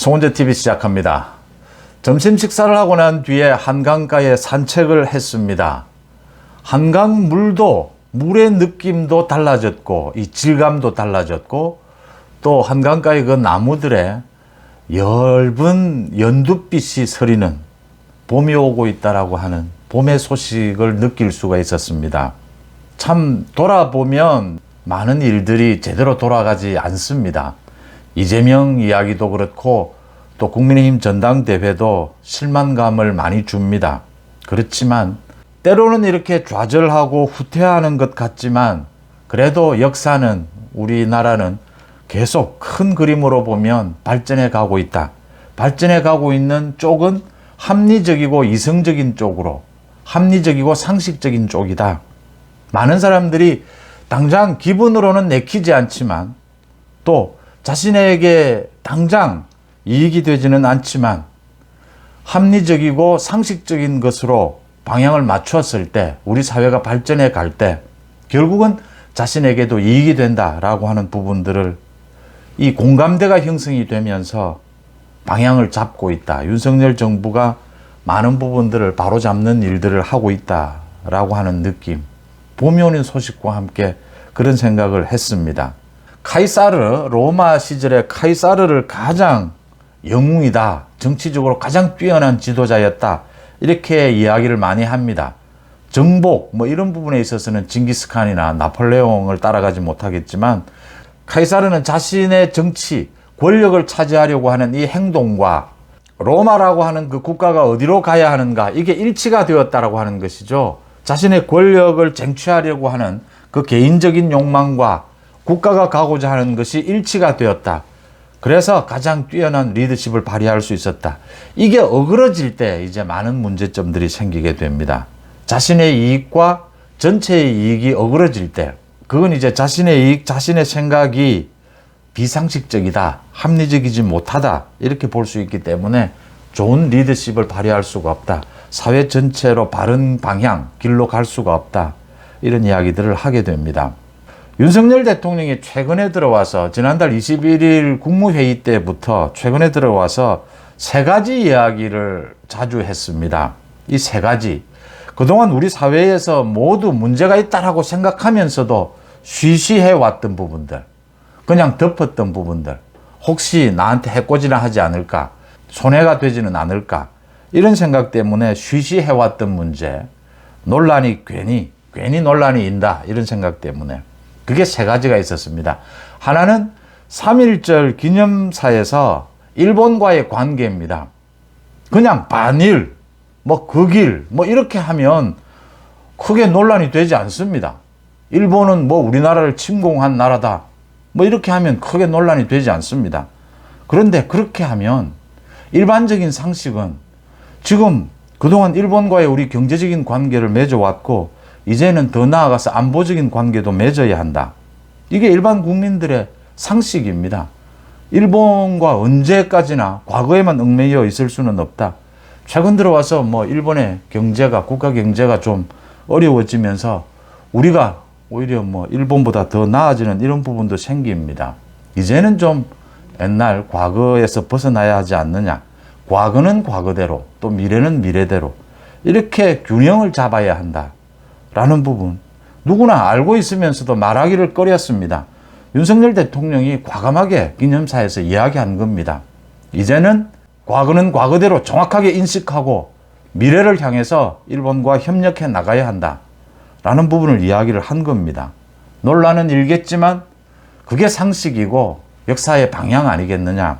송은재TV 시작합니다. 점심 식사를 하고 난 뒤에 한강가에 산책을 했습니다. 한강 물도, 물의 느낌도 달라졌고, 이 질감도 달라졌고, 또 한강가의 그 나무들에 엷은 연두빛이 서리는 봄이 오고 있다라고 하는 봄의 소식을 느낄 수가 있었습니다. 참 돌아보면 많은 일들이 제대로 돌아가지 않습니다. 이재명 이야기도 그렇고 또 국민의힘 전당대회도 실망감을 많이 줍니다. 그렇지만 때로는 이렇게 좌절하고 후퇴하는 것 같지만 그래도 역사는, 우리나라는 계속 큰 그림으로 보면 발전해 가고 있다. 발전해 가고 있는 쪽은 합리적이고 이성적인 쪽으로, 합리적이고 상식적인 쪽이다. 많은 사람들이 당장 기분으로는 내키지 않지만 또 자신에게 당장 이익이 되지는 않지만 합리적이고 상식적인 것으로 방향을 맞추었을 때, 우리 사회가 발전해 갈 때 결국은 자신에게도 이익이 된다라고 하는 부분들을, 이 공감대가 형성이 되면서 방향을 잡고 있다. 윤석열 정부가 많은 부분들을 바로잡는 일들을 하고 있다라고 하는 느낌, 봄이 오는 소식과 함께 그런 생각을 했습니다. 카이사르, 로마 시절의 카이사르를 가장 영웅이다, 정치적으로 가장 뛰어난 지도자였다, 이렇게 이야기를 많이 합니다. 정복 이런 부분에 있어서는 징기스칸이나 나폴레옹을 따라가지 못하겠지만 카이사르는 자신의 정치, 권력을 차지하려고 하는 이 행동과 로마라고 하는 그 국가가 어디로 가야 하는가, 이게 일치가 되었다라고 하는 것이죠. 자신의 권력을 쟁취하려고 하는 그 개인적인 욕망과 국가가 가고자 하는 것이 일치가 되었다. 그래서 가장 뛰어난 리더십을 발휘할 수 있었다. 이게 어그러질 때 이제 많은 문제점들이 생기게 됩니다. 자신의 이익과 전체의 이익이 어그러질 때, 그건 이제 자신의 이익, 자신의 생각이 비상식적이다, 합리적이지 못하다, 이렇게 볼 수 있기 때문에 좋은 리더십을 발휘할 수가 없다. 사회 전체로 바른 방향, 길로 갈 수가 없다. 이런 이야기들을 하게 됩니다. 윤석열 대통령이 최근에 들어와서, 지난달 21일 국무회의 때부터 최근에 들어와서 세 가지 이야기를 자주 했습니다. 이 세 가지, 그동안 우리 사회에서 모두 문제가 있다라고 생각하면서도 쉬쉬해왔던 부분들, 그냥 덮었던 부분들, 혹시 나한테 해코지나 하지 않을까, 손해가 되지는 않을까, 이런 생각 때문에 쉬쉬해왔던 문제, 논란이 괜히 논란이 인다, 이런 생각 때문에. 그게 세 가지가 있었습니다. 하나는 3.1절 기념사에서 일본과의 관계입니다. 그냥 반일, 극일, 이렇게 하면 크게 논란이 되지 않습니다. 일본은 우리나라를 침공한 나라다, 이렇게 하면 크게 논란이 되지 않습니다. 그런데 그렇게 하면 일반적인 상식은, 지금 그동안 일본과의 우리 경제적인 관계를 맺어왔고 이제는 더 나아가서 안보적인 관계도 맺어야 한다. 이게 일반 국민들의 상식입니다. 일본과 언제까지나 과거에만 얽매여 있을 수는 없다. 최근 들어와서 일본의 경제가, 국가 경제가 좀 어려워지면서 우리가 오히려 일본보다 더 나아지는 이런 부분도 생깁니다. 이제는 좀 옛날 과거에서 벗어나야 하지 않느냐. 과거는 과거대로, 또 미래는 미래대로, 이렇게 균형을 잡아야 한다 라는 부분, 누구나 알고 있으면서도 말하기를 꺼렸습니다. 윤석열 대통령이 과감하게 기념사에서 이야기한 겁니다. 이제는 과거는 과거대로 정확하게 인식하고 미래를 향해서 일본과 협력해 나가야 한다 라는 부분을 이야기를 한 겁니다. 논란은 일겠지만 그게 상식이고 역사의 방향 아니겠느냐,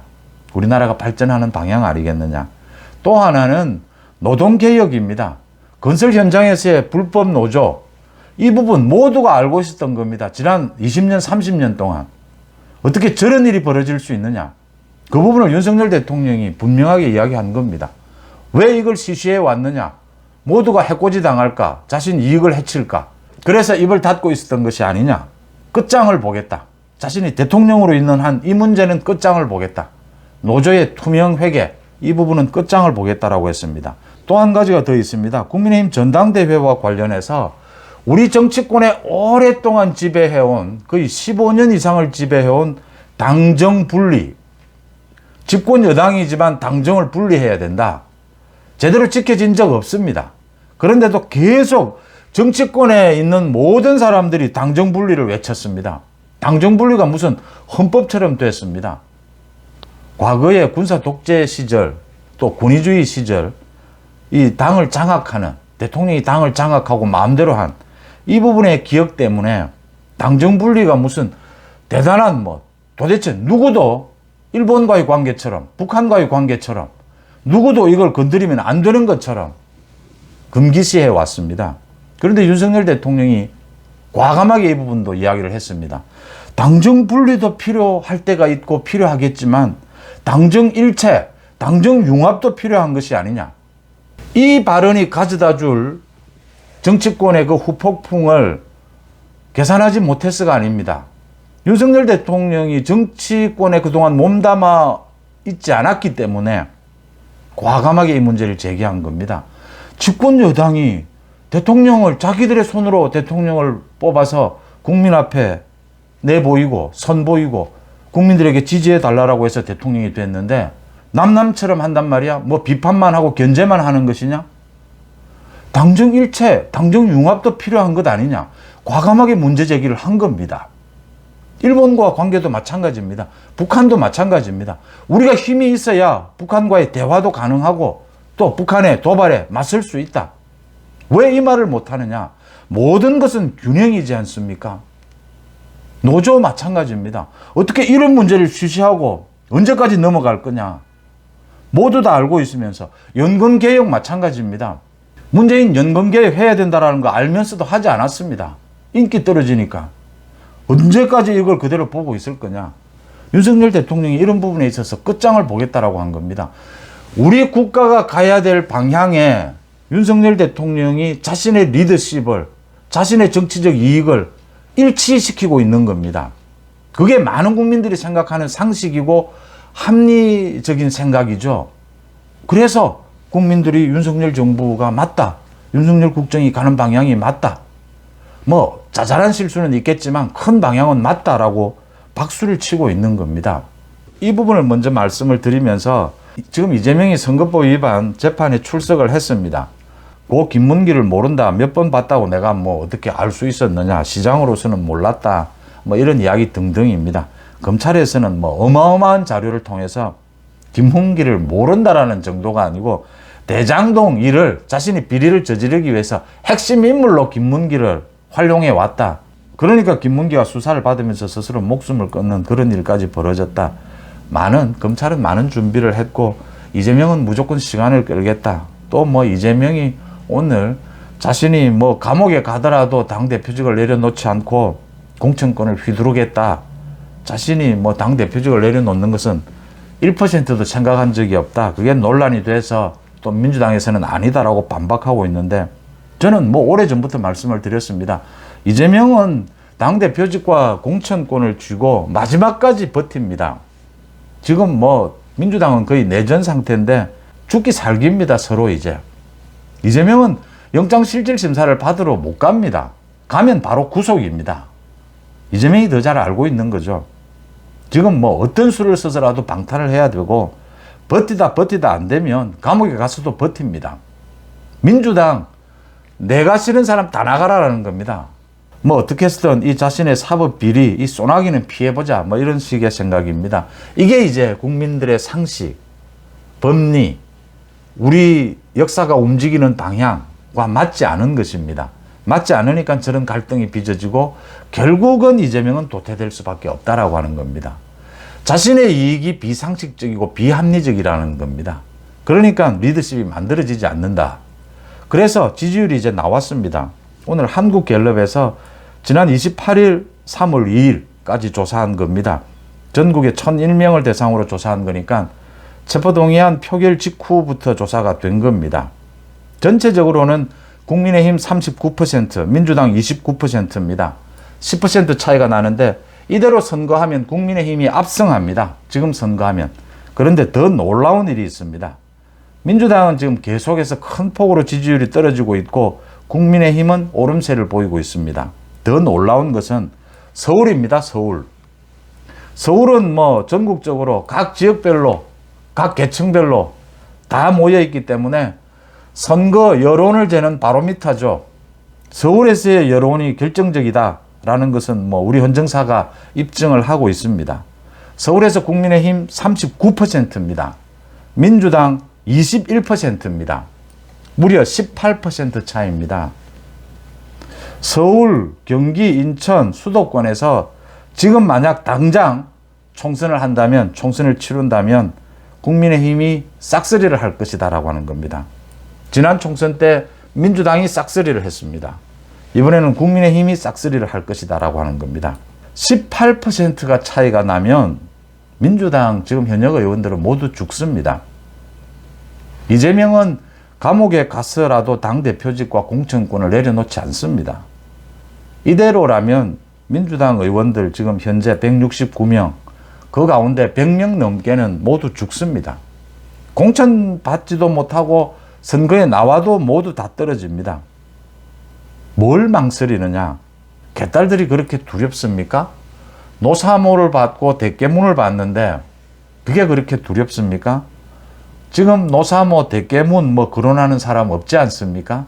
우리나라가 발전하는 방향 아니겠느냐. 또 하나는 노동개혁입니다. 건설 현장에서의 불법 노조, 이 부분 모두가 알고 있었던 겁니다. 지난 20년, 30년 동안 어떻게 저런 일이 벌어질 수 있느냐. 그 부분을 윤석열 대통령이 분명하게 이야기한 겁니다. 왜 이걸 시시해 왔느냐. 모두가 해코지 당할까, 자신 이익을 해칠까, 그래서 입을 닫고 있었던 것이 아니냐. 끝장을 보겠다. 자신이 대통령으로 있는 한 이 문제는 끝장을 보겠다. 노조의 투명 회계, 이 부분은 끝장을 보겠다라고 했습니다. 또 한 가지가 더 있습니다. 국민의힘 전당대회와 관련해서 우리 정치권에 오랫동안 지배해온, 거의 15년 이상을 지배해온 당정 분리, 집권 여당이지만 당정을 분리해야 된다. 제대로 지켜진 적 없습니다. 그런데도 계속 정치권에 있는 모든 사람들이 당정 분리를 외쳤습니다. 당정 분리가 무슨 헌법처럼 됐습니다. 과거에 군사 독재 시절 또 권위주의 시절 이 당을 장악하는 대통령이 당을 장악하고 마음대로 한 이 부분의 기억 때문에 당정 분리가 무슨 대단한 도대체 누구도 일본과의 관계처럼 북한과의 관계처럼 누구도 이걸 건드리면 안 되는 것처럼 금기시해 왔습니다. 그런데 윤석열 대통령이 과감하게 이 부분도 이야기를 했습니다. 당정 분리도 필요할 때가 있고 필요하겠지만 당정 일체, 당정 융합도 필요한 것이 아니냐. 이 발언이 가져다 줄 정치권의 그 후폭풍을 계산하지 못했어가 아닙니다. 윤석열 대통령이 정치권에 그동안 몸담아 있지 않았기 때문에 과감하게 이 문제를 제기한 겁니다. 집권 여당이 대통령을 자기들의 손으로 대통령을 뽑아서 국민 앞에 내보이고 선보이고 국민들에게 지지해 달라고 해서 대통령이 됐는데 남남처럼 한단 말이야? 비판만 하고 견제만 하는 것이냐? 당정 일체, 당정 융합도 필요한 것 아니냐? 과감하게 문제 제기를 한 겁니다. 일본과 관계도 마찬가지입니다. 북한도 마찬가지입니다. 우리가 힘이 있어야 북한과의 대화도 가능하고 또 북한의 도발에 맞설 수 있다. 왜 이 말을 못하느냐? 모든 것은 균형이지 않습니까? 노조 마찬가지입니다. 어떻게 이런 문제를 쉬쉬하고 언제까지 넘어갈 거냐? 모두 다 알고 있으면서 연금개혁 마찬가지입니다. 문재인 연금개혁 해야 된다는 거 알면서도 하지 않았습니다. 인기 떨어지니까. 언제까지 이걸 그대로 보고 있을 거냐? 윤석열 대통령이 이런 부분에 있어서 끝장을 보겠다라고 한 겁니다. 우리 국가가 가야 될 방향에 윤석열 대통령이 자신의 리더십을, 자신의 정치적 이익을 일치시키고 있는 겁니다. 그게 많은 국민들이 생각하는 상식이고 합리적인 생각이죠. 그래서 국민들이 윤석열 정부가 맞다. 윤석열 국정이 가는 방향이 맞다. 자잘한 실수는 있겠지만 큰 방향은 맞다라고 박수를 치고 있는 겁니다. 이 부분을 먼저 말씀을 드리면서 지금 이재명이 선거법 위반 재판에 출석을 했습니다. 고 김문기를 모른다. 몇 번 봤다고 내가 어떻게 알 수 있었느냐. 시장으로서는 몰랐다. 이런 이야기 등등입니다. 검찰에서는 어마어마한 자료를 통해서 김문기를 모른다라는 정도가 아니고 대장동 일을 자신이 비리를 저지르기 위해서 핵심 인물로 김문기를 활용해 왔다. 그러니까 김문기가 수사를 받으면서 스스로 목숨을 끊는 그런 일까지 벌어졌다. 검찰은 많은 준비를 했고 이재명은 무조건 시간을 끌겠다. 또 이재명이 오늘 자신이 감옥에 가더라도 당대표직을 내려놓지 않고 공천권을 휘두르겠다. 자신이 당대표직을 내려놓는 것은 1%도 생각한 적이 없다. 그게 논란이 돼서 또 민주당에서는 아니다라고 반박하고 있는데 저는 오래전부터 말씀을 드렸습니다. 이재명은 당대표직과 공천권을 쥐고 마지막까지 버팁니다. 지금 민주당은 거의 내전 상태인데 죽기 살기입니다. 서로 이제. 이재명은 영장실질심사를 받으러 못 갑니다. 가면 바로 구속입니다. 이재명이 더 잘 알고 있는 거죠. 지금 어떤 수를 써서라도 방탄을 해야 되고 버티다 안 되면 감옥에 가서도 버팁니다. 민주당 내가 싫은 사람 다 나가라라는 겁니다. 어떻게 해서든 이 자신의 사법 비리, 이 소나기는 피해보자 이런 식의 생각입니다. 이게 이제 국민들의 상식, 법리, 우리 역사가 움직이는 방향과 맞지 않은 것입니다. 맞지 않으니까 저런 갈등이 빚어지고 결국은 이재명은 도태될 수밖에 없다라고 하는 겁니다. 자신의 이익이 비상식적이고 비합리적이라는 겁니다. 그러니까 리더십이 만들어지지 않는다. 그래서 지지율이 이제 나왔습니다. 오늘 한국갤럽에서 지난 28일 3월 2일까지 조사한 겁니다. 전국에 1001명을 대상으로 조사한 거니까 체포동의안 표결 직후부터 조사가 된 겁니다. 전체적으로는 국민의힘 39%, 민주당 29%입니다. 10% 차이가 나는데 이대로 선거하면 국민의힘이 압승합니다. 지금 선거하면. 그런데 더 놀라운 일이 있습니다. 민주당은 지금 계속해서 큰 폭으로 지지율이 떨어지고 있고 국민의힘은 오름세를 보이고 있습니다. 더 놀라운 것은 서울입니다. 서울은 전국적으로 각 지역별로 각 계층별로 다 모여 있기 때문에 선거 여론을 재는 바로미터죠. 서울에서의 여론이 결정적이다라는 것은 뭐 우리 헌정사가 입증을 하고 있습니다. 서울에서 국민의힘 39%입니다. 민주당 21%입니다. 무려 18% 차이입니다. 서울, 경기, 인천, 수도권에서 지금 만약 당장 총선을 한다면, 총선을 치룬다면 국민의힘이 싹쓸이를 할 것이다 라고 하는 겁니다. 지난 총선 때 민주당이 싹쓸이를 했습니다. 이번에는 국민의힘이 싹쓸이를 할 것이다 라고 하는 겁니다. 18%가 차이가 나면 민주당 지금 현역 의원들은 모두 죽습니다. 이재명은 감옥에 가서라도 당대표직과 공천권을 내려놓지 않습니다. 이대로라면 민주당 의원들 지금 현재 169명, 그 가운데 100명 넘게는 모두 죽습니다. 공천 받지도 못하고 선거에 나와도 모두 다 떨어집니다. 뭘 망설이느냐? 개딸들이 그렇게 두렵습니까? 노사모를 받고 대깨문을 받는데 그게 그렇게 두렵습니까? 지금 노사모 대깨문 뭐 거론하는 사람 없지 않습니까?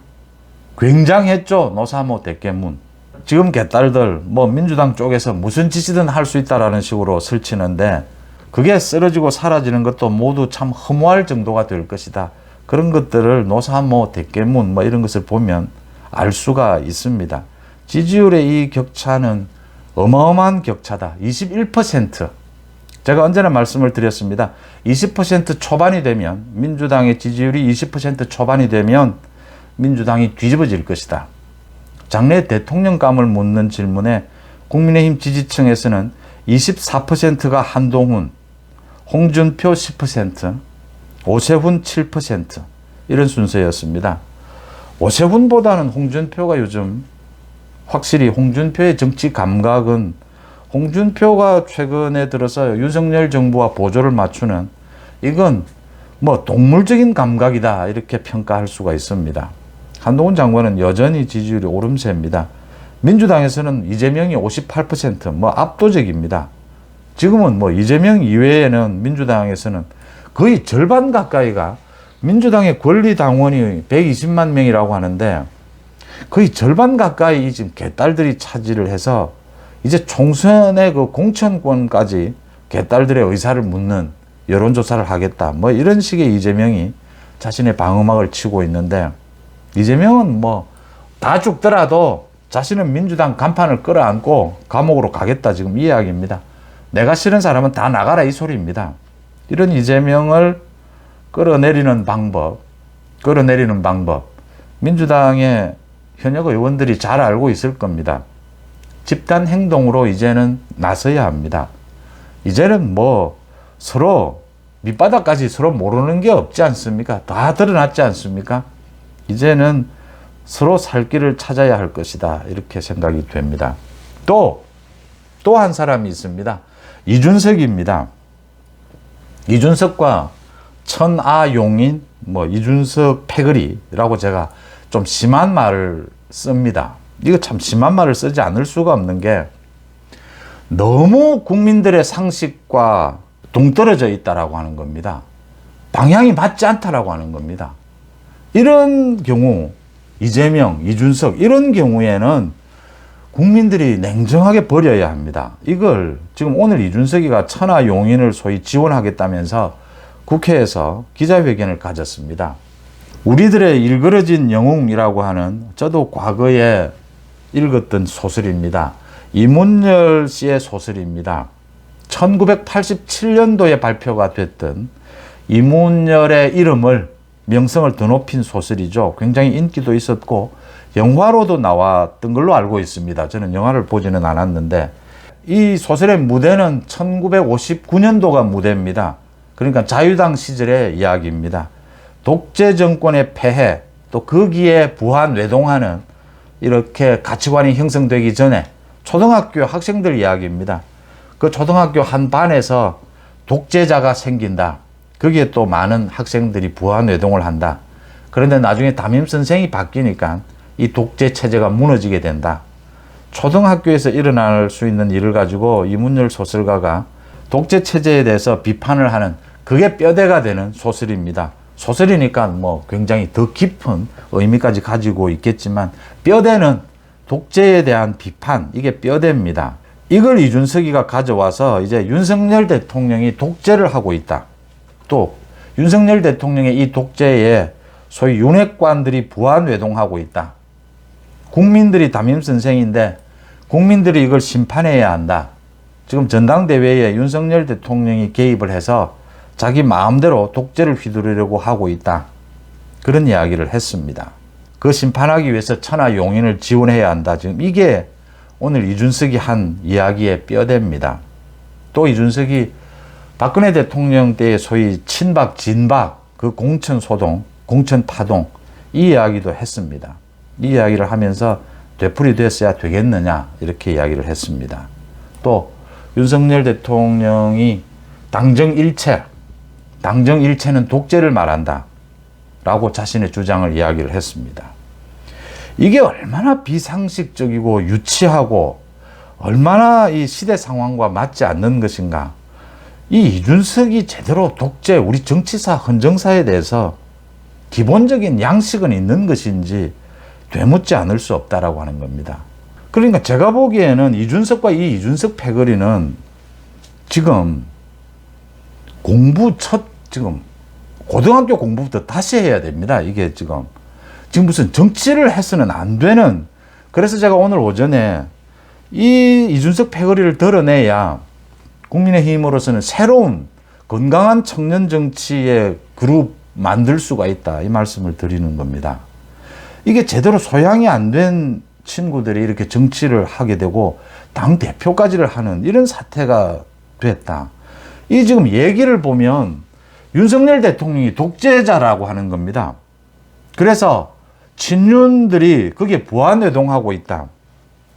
굉장했죠, 노사모 대깨문. 지금 개딸들 뭐 민주당 쪽에서 무슨 짓이든 할 수 있다라는 식으로 설치는데 그게 쓰러지고 사라지는 것도 모두 참 허무할 정도가 될 것이다. 그런 것들을 노사모 대깨문 뭐 이런 것을 보면 알 수가 있습니다. 지지율의 이 격차는 어마어마한 격차다. 21%. 제가 언제나 말씀을 드렸습니다. 20% 초반이 되면, 민주당의 지지율이 20% 초반이 되면 민주당이 뒤집어질 것이다. 장래 대통령감을 묻는 질문에 국민의힘 지지층에서는 24%가 한동훈, 홍준표 10%, 오세훈 7% 이런 순서였습니다. 오세훈보다는 홍준표가 요즘 확실히 홍준표의 정치 감각은 홍준표가 최근에 들어서 윤석열 정부와 보조를 맞추는 이건 뭐 동물적인 감각이다 이렇게 평가할 수가 있습니다. 한동훈 장관은 여전히 지지율이 오름세입니다. 민주당에서는 이재명이 58% 뭐 압도적입니다. 지금은 뭐 이재명 이외에는 민주당에서는 거의 절반 가까이가 민주당의 권리당원이 120만 명이라고 하는데 거의 절반 가까이 지금 개딸들이 차지를 해서 이제 총선의 그 공천권까지 개딸들의 의사를 묻는 여론조사를 하겠다. 뭐 이런 식의 이재명이 자신의 방어막을 치고 있는데 이재명은 뭐 다 죽더라도 자신은 민주당 간판을 끌어안고 감옥으로 가겠다 지금 이 이야기입니다. 내가 싫은 사람은 다 나가라 이 소리입니다. 이런 이재명을 끌어내리는 방법 민주당의 현역 의원들이 잘 알고 있을 겁니다. 집단 행동으로 이제는 나서야 합니다. 이제는 뭐 서로 밑바닥까지 서로 모르는 게 없지 않습니까? 다 드러났지 않습니까? 이제는 서로 살 길을 찾아야 할 것이다. 이렇게 생각이 됩니다. 또 한 사람이 있습니다. 이준석입니다. 이준석과 천하용인, 뭐 이준석 패거리라고 제가 좀 심한 말을 씁니다. 이거 참 심한 말을 쓰지 않을 수가 없는 게 너무 국민들의 상식과 동떨어져 있다라고 하는 겁니다. 방향이 맞지 않다라고 하는 겁니다. 이런 경우 이재명, 이준석 이런 경우에는 국민들이 냉정하게 버려야 합니다. 이걸 지금 오늘 이준석이가 천하용인을 소위 지원하겠다면서 국회에서 기자회견을 가졌습니다. 우리들의 일그러진 영웅이라고 하는 저도 과거에 읽었던 소설입니다. 이문열 씨의 소설입니다. 1987년도에 발표가 됐던 이문열의 이름을 명성을 더 높인 소설이죠. 굉장히 인기도 있었고 영화로도 나왔던 걸로 알고 있습니다. 저는 영화를 보지는 않았는데 이 소설의 무대는 1959년도가 무대입니다. 그러니까 자유당 시절의 이야기입니다. 독재 정권의 폐해 또 거기에 부하 뇌동하는 이렇게 가치관이 형성되기 전에 초등학교 학생들 이야기입니다. 그 초등학교 한 반에서 독재자가 생긴다. 거기에 또 많은 학생들이 부하 뇌동을 한다. 그런데 나중에 담임선생이 바뀌니까 이 독재 체제가 무너지게 된다. 초등학교에서 일어날 수 있는 일을 가지고 이문열 소설가가 독재 체제에 대해서 비판을 하는 그게 뼈대가 되는 소설입니다. 소설이니까 뭐 굉장히 더 깊은 의미까지 가지고 있겠지만 뼈대는 독재에 대한 비판, 이게 뼈대입니다. 이걸 이준석이가 가져와서 이제 윤석열 대통령이 독재를 하고 있다. 또 윤석열 대통령의 이 독재에 소위 윤핵관들이 부안외동하고 있다. 국민들이 담임선생인데 국민들이 이걸 심판해야 한다. 지금 전당대회에 윤석열 대통령이 개입을 해서 자기 마음대로 독재를 휘두르려고 하고 있다. 그런 이야기를 했습니다. 그 심판하기 위해서 천하 용인을 지원해야 한다. 지금 이게 오늘 이준석이 한 이야기의 뼈대입니다. 또 이준석이 박근혜 대통령 때의 소위 친박, 진박, 그 공천 소동, 공천 파동, 이 이야기도 했습니다. 이 이야기를 하면서 되풀이 됐어야 되겠느냐, 이렇게 이야기를 했습니다. 또 윤석열 대통령이 당정일체는 독재를 말한다 라고 자신의 주장을 이야기를 했습니다. 이게 얼마나 비상식적이고 유치하고 얼마나 이 시대 상황과 맞지 않는 것인가. 이 이준석이 제대로 독재, 우리 정치사, 헌정사에 대해서 기본적인 양식은 있는 것인지 되묻지 않을 수 없다라고 하는 겁니다. 그러니까 제가 보기에는 이준석과 이 이준석 패거리는 지금 지금 고등학교 공부부터 다시 해야 됩니다. 이게 지금 무슨 정치를 해서는 안 되는, 그래서 제가 오늘 오전에 이 이준석 패거리를 드러내야 국민의힘으로서는 새로운 건강한 청년 정치의 그룹 만들 수가 있다, 이 말씀을 드리는 겁니다. 이게 제대로 소양이 안 된 친구들이 이렇게 정치를 하게 되고 당 대표까지를 하는 이런 사태가 됐다. 이 지금 얘기를 보면 윤석열 대통령이 독재자라고 하는 겁니다. 그래서 친윤들이 거기에 부안외동하고 있다.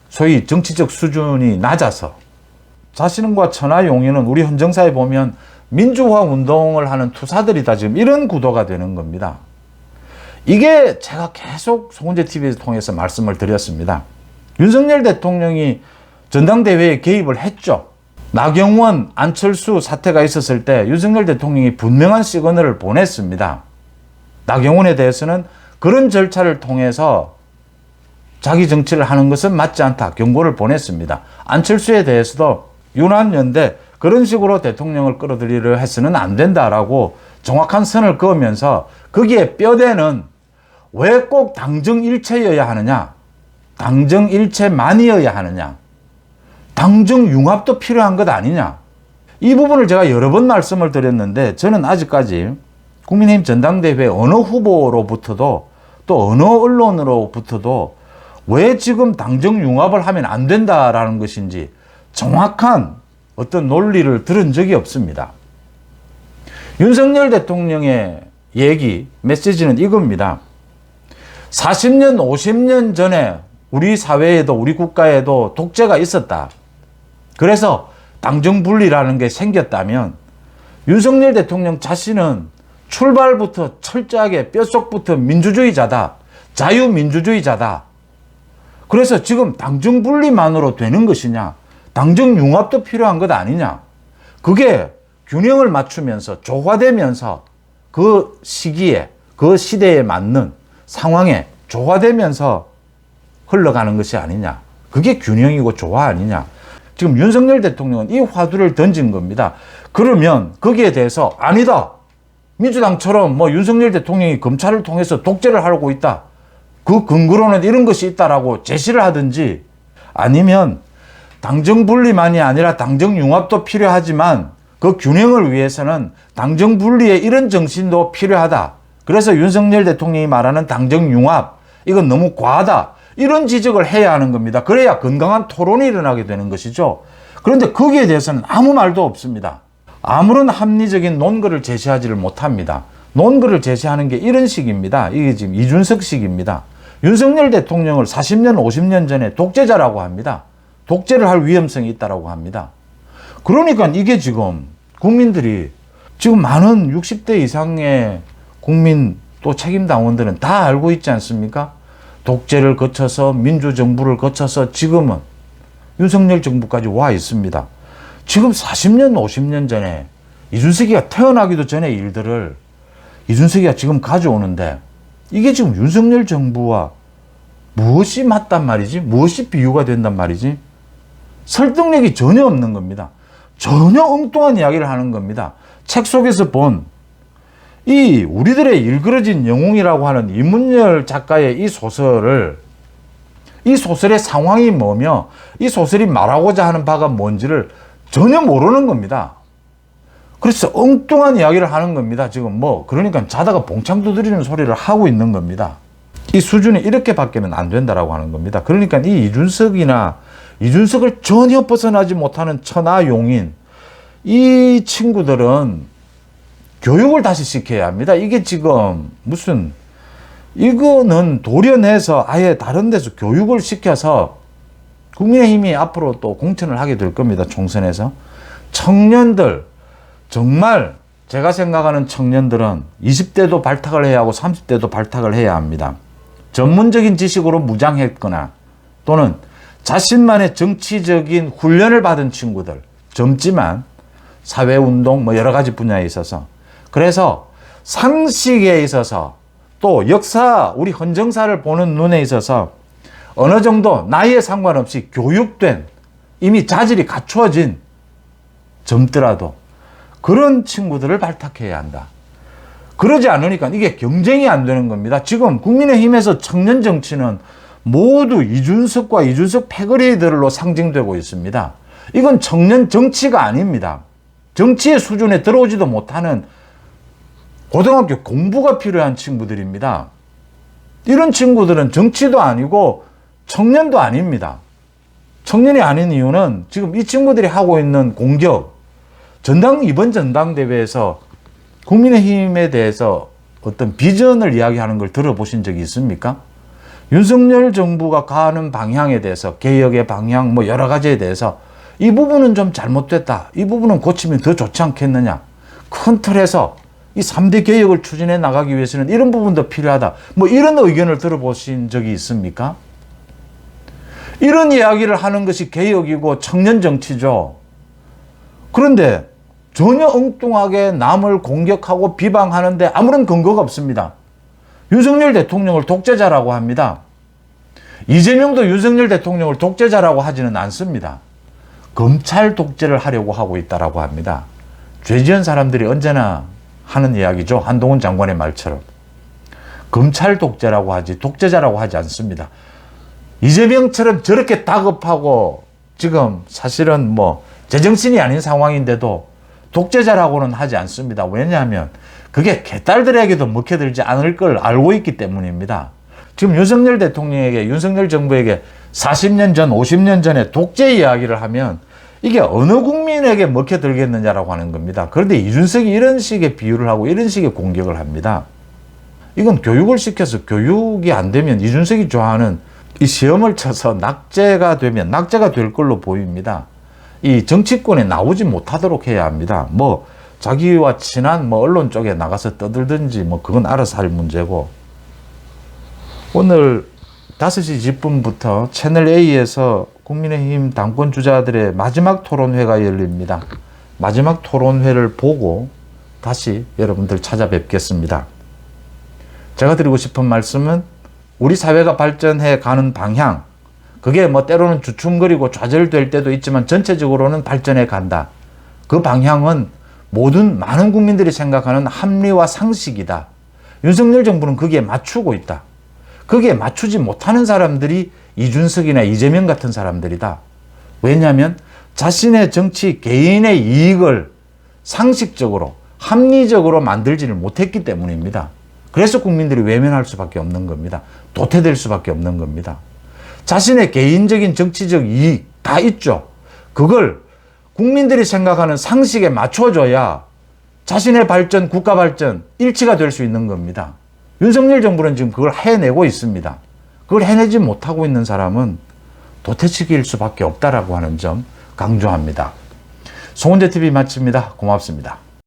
소위 정치적 수준이 낮아서. 자신과 천하용인은 우리 헌정사에 보면 민주화 운동을 하는 투사들이다, 지금 이런 구도가 되는 겁니다. 이게 제가 계속 송은재 TV에서 통해서 말씀을 드렸습니다. 윤석열 대통령이 전당대회에 개입을 했죠. 나경원, 안철수 사태가 있었을 때 윤석열 대통령이 분명한 시그널을 보냈습니다. 나경원에 대해서는 그런 절차를 통해서 자기 정치를 하는 것은 맞지 않다, 경고를 보냈습니다. 안철수에 대해서도 윤한연대 그런 식으로 대통령을 끌어들이려 해서는 안 된다라고 정확한 선을 그으면서 거기에 뼈대는 왜 꼭 당정일체여야 하느냐, 당정일체만이어야 하느냐, 당정융합도 필요한 것 아니냐, 이 부분을 제가 여러 번 말씀을 드렸는데 저는 아직까지 국민의힘 전당대회 어느 후보로부터도 또 어느 언론으로부터도 왜 지금 당정융합을 하면 안 된다라는 것인지 정확한 어떤 논리를 들은 적이 없습니다. 윤석열 대통령의 얘기, 메시지는 이겁니다. 40년, 50년 전에 우리 사회에도 우리 국가에도 독재가 있었다. 그래서 당정분리라는 게 생겼다면 윤석열 대통령 자신은 출발부터 철저하게 뼛속부터 민주주의자다, 자유민주주의자다. 그래서 지금 당정분리만으로 되는 것이냐, 당정융합도 필요한 것 아니냐. 그게 균형을 맞추면서 조화되면서 그 시기에, 그 시대에 맞는 상황에 조화되면서 흘러가는 것이 아니냐. 그게 균형이고 조화 아니냐. 지금 윤석열 대통령은 이 화두를 던진 겁니다. 그러면 거기에 대해서 아니다, 민주당처럼 뭐 윤석열 대통령이 검찰을 통해서 독재를 하고 있다, 그 근거로는 이런 것이 있다라고 제시를 하든지, 아니면 당정분리만이 아니라 당정융합도 필요하지만 그 균형을 위해서는 당정분리의 이런 정신도 필요하다. 그래서 윤석열 대통령이 말하는 당정융합, 이건 너무 과하다, 이런 지적을 해야 하는 겁니다. 그래야 건강한 토론이 일어나게 되는 것이죠. 그런데 거기에 대해서는 아무 말도 없습니다. 아무런 합리적인 논거를 제시하지를 못합니다. 논거를 제시하는 게 이런 식입니다. 이게 지금 이준석식입니다. 윤석열 대통령을 40년, 50년 전에 독재자라고 합니다. 독재를 할 위험성이 있다고 합니다. 그러니까 이게 지금 국민들이, 지금 많은 60대 이상의 국민 또 책임당원들은 다 알고 있지 않습니까? 독재를 거쳐서 민주정부를 거쳐서 지금은 윤석열 정부까지 와 있습니다. 지금 40년, 50년 전에 이준석이가 태어나기도 전에 일들을 이준석이가 지금 가져오는데 이게 지금 윤석열 정부와 무엇이 맞단 말이지? 무엇이 비유가 된단 말이지? 설득력이 전혀 없는 겁니다. 전혀 엉뚱한 이야기를 하는 겁니다. 책 속에서 본 이 우리들의 일그러진 영웅이라고 하는 이문열 작가의 이 소설의 상황이 뭐며 이 소설이 말하고자 하는 바가 뭔지를 전혀 모르는 겁니다. 그래서 엉뚱한 이야기를 하는 겁니다. 지금 그러니까 자다가 봉창 두드리는 소리를 하고 있는 겁니다. 이 수준이 이렇게밖에는 안 된다라고 하는 겁니다. 그러니까 이 이준석을 전혀 벗어나지 못하는 천하용인 이 친구들은 교육을 다시 시켜야 합니다. 이게 지금 이거는 도련해서 아예 다른 데서 교육을 시켜서 국민의힘이 앞으로 또 공천을 하게 될 겁니다. 총선에서. 청년들, 정말 제가 생각하는 청년들은 20대도 발탁을 해야 하고 30대도 발탁을 해야 합니다. 전문적인 지식으로 무장했거나 또는 자신만의 정치적인 훈련을 받은 친구들, 젊지만 사회운동 여러 가지 분야에 있어서, 그래서 상식에 있어서 또 역사, 우리 헌정사를 보는 눈에 있어서 어느 정도 나이에 상관없이 교육된, 이미 자질이 갖추어진 젊더라도 그런 친구들을 발탁해야 한다. 그러지 않으니까 이게 경쟁이 안 되는 겁니다. 지금 국민의힘에서 청년 정치는 모두 이준석과 이준석 패거리들로 상징되고 있습니다. 이건 청년 정치가 아닙니다. 정치의 수준에 들어오지도 못하는 고등학교 공부가 필요한 친구들입니다. 이런 친구들은 정치도 아니고 청년도 아닙니다. 청년이 아닌 이유는 지금 이 친구들이 하고 있는 공격, 이번 전당대회에서 국민의힘에 대해서 어떤 비전을 이야기하는 걸 들어보신 적이 있습니까? 윤석열 정부가 가는 방향에 대해서, 개혁의 방향, 여러 가지에 대해서 이 부분은 좀 잘못됐다, 이 부분은 고치면 더 좋지 않겠느냐, 큰 틀에서 이 3대 개혁을 추진해 나가기 위해서는 이런 부분도 필요하다, 이런 의견을 들어보신 적이 있습니까? 이런 이야기를 하는 것이 개혁이고 청년 정치죠. 그런데 전혀 엉뚱하게 남을 공격하고 비방하는데 아무런 근거가 없습니다. 윤석열 대통령을 독재자라고 합니다. 이재명도 윤석열 대통령을 독재자라고 하지는 않습니다. 검찰 독재를 하려고 하고 있다라고 합니다. 죄 지은 사람들이 언제나 하는 이야기죠. 한동훈 장관의 말처럼. 검찰 독재라고 하지 독재자라고 하지 않습니다. 이재명처럼 저렇게 다급하고 지금 사실은 제정신이 아닌 상황인데도 독재자라고는 하지 않습니다. 왜냐하면 그게 개딸들에게도 먹혀들지 않을 걸 알고 있기 때문입니다. 지금 윤석열 대통령에게, 윤석열 정부에게 40년 전, 50년 전에 독재 이야기를 하면 이게 어느 국민에게 먹혀들겠느냐라고 하는 겁니다. 그런데 이준석이 이런 식의 비유를 하고 이런 식의 공격을 합니다. 이건 교육을 시켜서 교육이 안 되면 이준석이 좋아하는 이 시험을 쳐서 낙제가 될 걸로 보입니다. 이 정치권에 나오지 못하도록 해야 합니다. 자기와 친한 언론 쪽에 나가서 떠들든지 그건 알아서 할 문제고, 오늘 5시 10분부터 채널A에서 국민의힘 당권 주자들의 마지막 토론회가 열립니다. 마지막 토론회를 보고 다시 여러분들 찾아뵙겠습니다. 제가 드리고 싶은 말씀은 우리 사회가 발전해 가는 방향, 그게 때로는 주춤거리고 좌절될 때도 있지만 전체적으로는 발전해 간다. 그 방향은 많은 국민들이 생각하는 합리와 상식이다. 윤석열 정부는 거기에 맞추고 있다. 거기에 맞추지 못하는 사람들이 이준석이나 이재명 같은 사람들이다. 왜냐하면 자신의 정치, 개인의 이익을 상식적으로, 합리적으로 만들지를 못했기 때문입니다. 그래서 국민들이 외면할 수밖에 없는 겁니다. 도태될 수밖에 없는 겁니다. 자신의 개인적인 정치적 이익 다 있죠. 그걸 국민들이 생각하는 상식에 맞춰줘야 자신의 발전, 국가 발전 일치가 될 수 있는 겁니다. 윤석열 정부는 지금 그걸 해내고 있습니다. 그걸 해내지 못하고 있는 사람은 도태치기일 수밖에 없다라고 하는 점 강조합니다. 송은재TV 마칩니다. 고맙습니다.